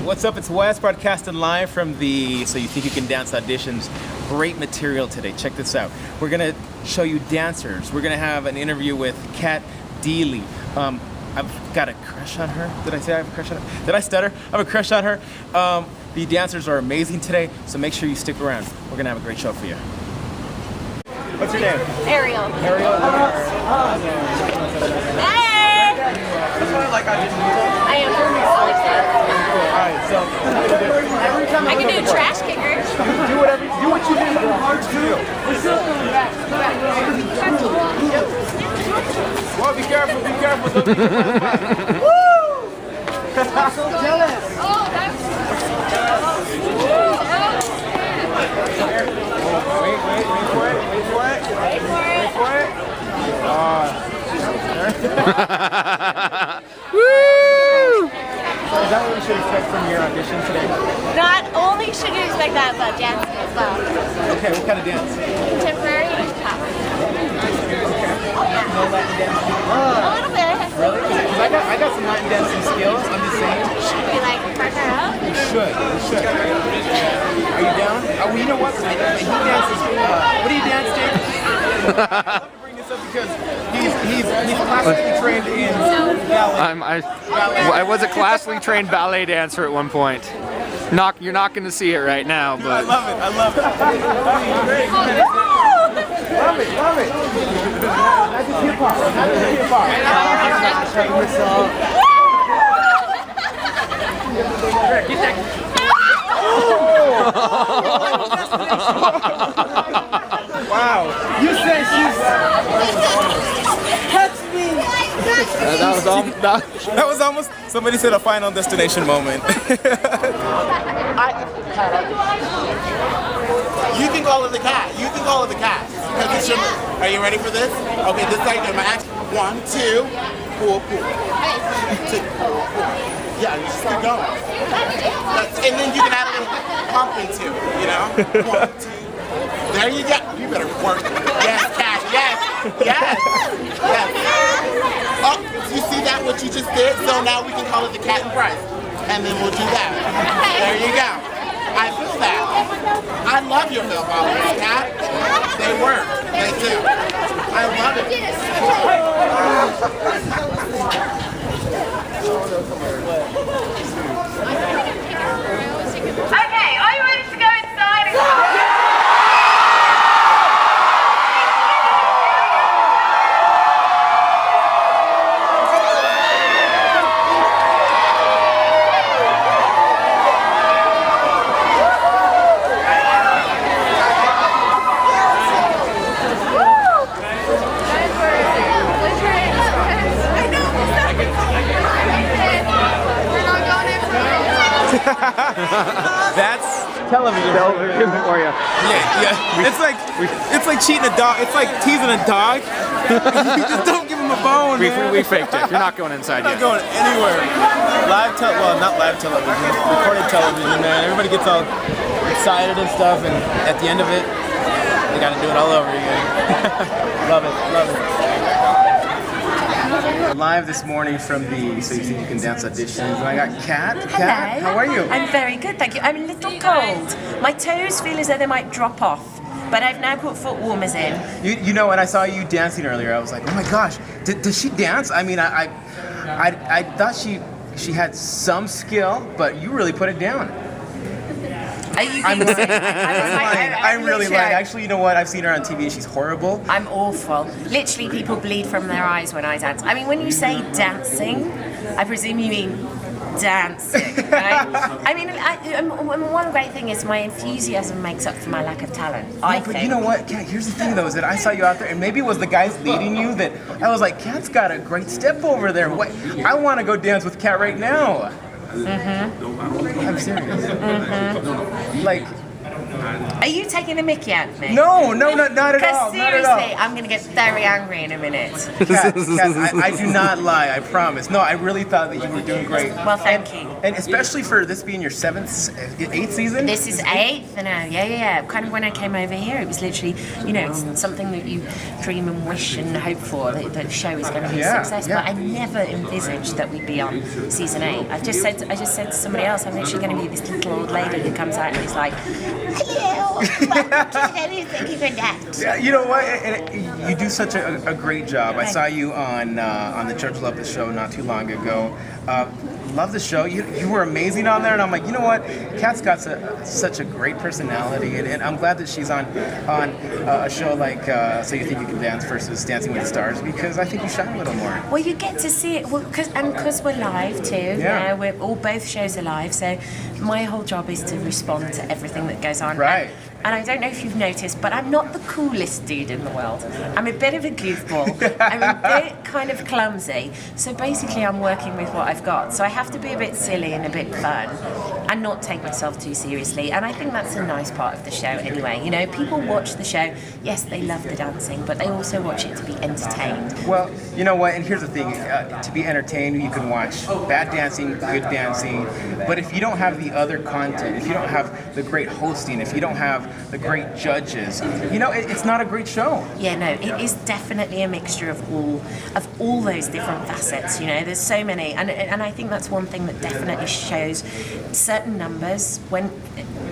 What's up? It's Wes broadcasting live from the So You Think You Can Dance auditions. Great material today. Check this out. We're gonna show you dancers. We're gonna have an interview with Kat Deely. I've got a crush on her. Did I say I have a crush on her? Did I stutter? I have a crush on her. The dancers are amazing today, so make sure you stick around. We're gonna have a great show for you. What's your name? Ariel. Ariel. Hey! That's what I like auditions. I am so excited. Alright, so I can do a trash kicker. do what you do hard to do. Well, be careful, be careful. Woo! I'm so jealous. Oh, that's... Wait for it. Woo! Is that what we should expect from your audition today? Not only should you expect that, but dancing as well. Okay, what kind of dance? Contemporary pop. No Latin dance? A little bit. Really? Because I got some Latin dancing skills, I'm just saying. Should we like partner up? We should. Are you down? Oh, well, you know what? He dances, what do you dance, Jake? I love to bring this up because he's classically trained in ballet. I was a classically trained ballet dancer at one point. You're not going to see it right now, but I love it. Oh, Love it. That's a hip-hop. Get that. Wow. You said she's... Touch me. That was almost... Somebody said a Final Destination moment. You think all of the cast. Because it's your, are you ready for this? Okay, this is like my action. 1, 2, pull. 2, pull. Yeah, you just keep going. And then you can add a little pumping too, you know? 1, 2. There you go. You better work. Yes, Cash. Yes. Oh, you see that, what you just did? So now we can call it the cat and price. And then we'll do that. There you go. I feel that. I love your little followers, Kat. They work. They do. I love it. Okay, are you ready to go inside? That's television for you. Yeah. It's like cheating a dog. It's like teasing a dog. You just don't give him a bone. We faked it. You're not going inside yet. Not going anywhere. Not live television. Recorded television, man. Everybody gets all excited and stuff, and at the end of it, they got to do it all over again. Love it. Live this morning from the So You Think You Can Dance auditions, and I got Kat. Kat, how are you? I'm very good, thank you. I'm a little cold. My toes feel as though they might drop off, but I've now put foot warmers in. You know, when I saw you dancing earlier, I was like, oh my gosh, does she dance? I mean, I thought she had some skill, but you really put it down. Are you being serious? I'm really lying. Actually, you know what? I've seen her on TV. She's horrible. I'm awful. Literally, people bleed from their eyes when I dance. I mean, when you say dancing, I presume you mean dancing, right? I mean, one great thing is my enthusiasm makes up for my lack of talent. I think. You know what, Kat? Here's the thing, though, is that I saw you out there, and maybe it was the guys leading you that I was like, Kat's got a great step over there. What? I want to go dance with Kat right now. I'm serious. Like, Are you taking a mickey out of me? No, not at all. Because Not at seriously, all. I'm going to get very angry in a minute. Kat, I do not lie, I promise. No, I really thought that you were doing great. Well, thank you. And especially for this being your eighth season? This is eighth now, yeah. Kind of when I came over here, it was literally, it's something that you dream and wish and hope for, that the show is going to be a success. Yeah. But I never envisaged that we'd be on season 8. I just said to somebody else, I'm literally going to be this little old lady who comes out and is like, hello, welcome to Thank you for that. Yeah, you know what? You do such a great job. I saw you on the Church Love the Show not too long ago. Love the show. You were amazing on there, and I'm like, you know what? Kat's got such a great personality, and I'm glad that she's on a show like So You Think You Can Dance versus Dancing with the Stars, because I think you shine a little more. well, you get to see it, because we're live too. Yeah. Both shows are live, so my whole job is to respond to everything that goes on. Right. And I don't know if you've noticed, but I'm not the coolest dude in the world. I'm a bit of a goofball. I'm a bit kind of clumsy. So basically I'm working with what I've got. So I have to be a bit silly and a bit fun and not take myself too seriously. And I think that's a nice part of the show anyway. People watch the show, yes, they love the dancing, but they also watch it to be entertained. Well, you know what? And here's the thing: to be entertained, you can watch bad dancing, good dancing. But if you don't have the other content, if you don't have the great hosting, if you don't have the great judges, it's not a great show. Yeah, no, it is definitely a mixture of all those different facets. There's so many, and I think that's one thing that definitely shows certain numbers when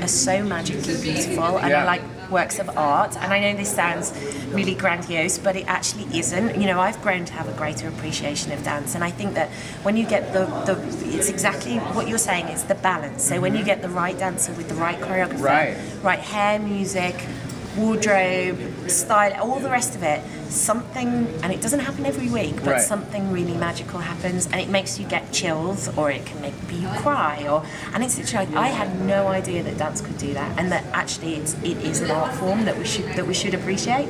are so magically beautiful and are like works of art. And I know this sounds really grandiose, but it actually isn't. I've grown to have a greater appreciation of dance, and I think that when you get it's exactly what you're saying, it's the balance. So when you get the right dancer with the right choreographer, right hair, music, wardrobe, style, all the rest of it, and it doesn't happen every week, but something really magical happens, and it makes you get chills, or it can make you cry, and it's literally like, I had no idea that dance could do that, and that actually it is an art form that we should appreciate.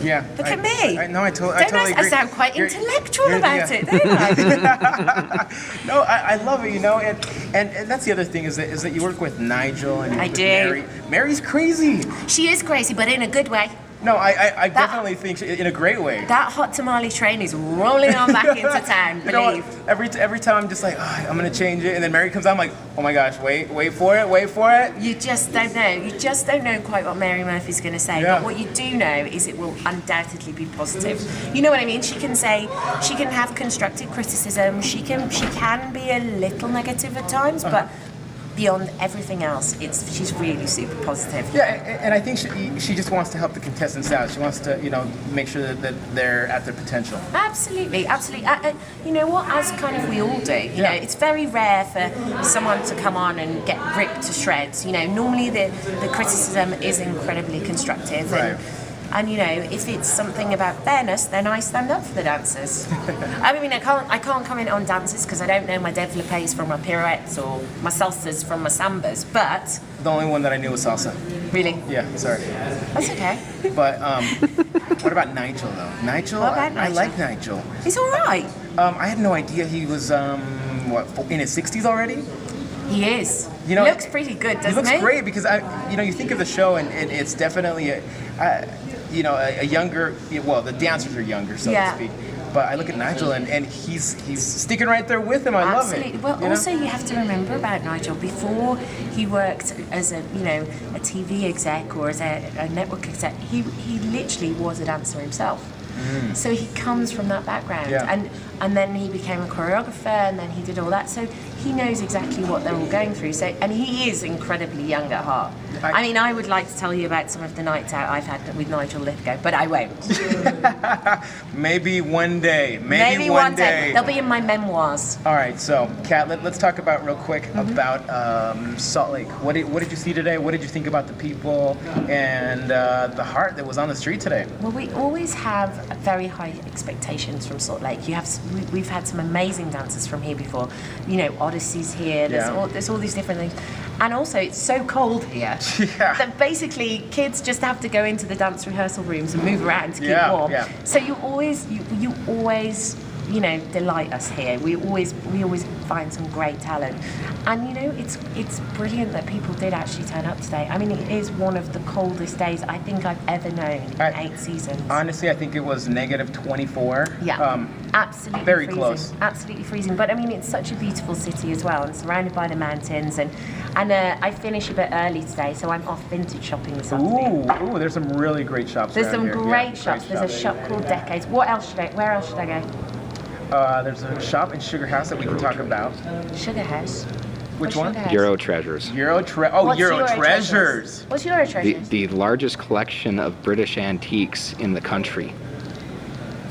Yeah. Look at me. I totally agree. I sound quite intellectual about it, don't I? No, I love it, and that's the other thing is that you work with Nigel and I with do. Mary. Mary's crazy. She is crazy, but in a good way. No, I definitely think in a great way. That hot tamale train is rolling on back into town, believe. Every time I'm just like, I'm gonna change it, and then Mary comes out, I'm like, oh my gosh, wait for it. You just don't know. You just don't know quite what Mary Murphy's going to say. Yeah. But what you do know is it will undoubtedly be positive. You know what I mean? She can have constructive criticism. She can be a little negative at times, but beyond everything else, she's really super positive. Yeah, and I think she just wants to help the contestants out. She wants to, make sure that they're at their potential. Absolutely. You know what? As kind of we all do. It's very rare for someone to come on and get ripped to shreds. Normally the criticism is incredibly constructive. Right. And if it's something about fairness, then I stand up for the dancers. I can't comment on dancers because I don't know my développés from my pirouettes or my salsas from my sambas, but... The only one that I knew was salsa. Really? Yeah, sorry. That's okay. But what about Nigel, though? Nigel? What about I Nigel? like Nigel. He's all right. I had no idea he was, in his 60s already? He is. He looks pretty good, doesn't he? He looks great because, you think of the show and it's definitely a younger, the dancers are younger, so to speak. But I look at Nigel and he's sticking right there with him. I love it. Well, also you have to remember about Nigel, before he worked as a TV exec or as a network exec, he literally was a dancer himself. So he comes from that background, and then he became a choreographer, and then he did all that. So he knows exactly what they're all going through. So, and he is incredibly young at heart. I would like to tell you about some of the nights out I've had with Nigel Lithgow, but I won't. Maybe one day. Maybe one day. They'll be in my memoirs. All right, so Kat, let's talk about real quick about Salt Lake. What did you see today? What did you think about the people and the heart that was on the street today? Well, we always have very high expectations from Salt Lake. We've had some amazing dancers from here before. Odyssey's here. There's all these different things, and also it's so cold here that basically kids just have to go into the dance rehearsal rooms and move around to keep warm. So you always you know, delight us here. We always find some great talent, and you know, it's brilliant that people did actually turn up today. I mean, it is one of the coldest days I think I've ever known in 8 seasons. Honestly, I think it was -24. Yeah, absolutely very freezing. close. Absolutely freezing. But I mean, it's such a beautiful city as well, and surrounded by the mountains. And I finish a bit early today, so I'm off vintage shopping this afternoon. Ooh, there's some really great shops. There's around some here. great Yeah, shops. There's a shop called Decades. Where else should I go? There's a shop in Sugar House that we can talk about. Sugar House. Which What's one? Sugar House? Euro Treasures. What's Euro Treasures. What's Euro Treasures? The largest collection of British antiques in the country.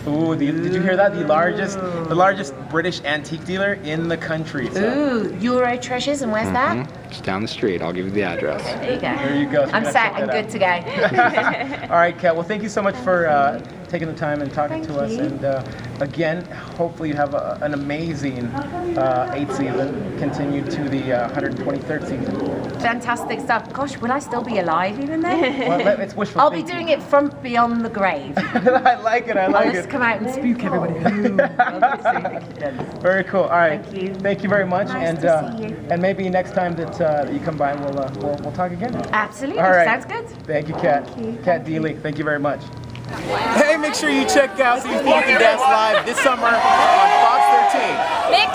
Ooh, did you hear that? The largest British antique dealer in the country. So. Ooh, Euro Treasures, and where's that? Just down the street. I'll give you the address. There you go. There you go. So I'm we're gonna set check and that good to go. All right, Kat. Well, thank you so much for taking the time and talking Thank to us. you. And again, hopefully you have an amazing 8th season. Continue to the 123rd season. Fantastic stuff. Gosh, will I still be alive even then? Well, it's wishful I'll be thinking. doing it from beyond the grave. I like it. I I'll like just it. come out and spook everybody. Very cool. All right. Thank you. Thank you very much. Nice and to see you. and maybe next time that you come by, we'll talk again. Absolutely. All right. Sounds good. Thank you, Kat. Thank you. Kat Deely. Thank you very much. Hey, make sure you check out So You Think You Can Dance live this summer on Fox 13. Mix.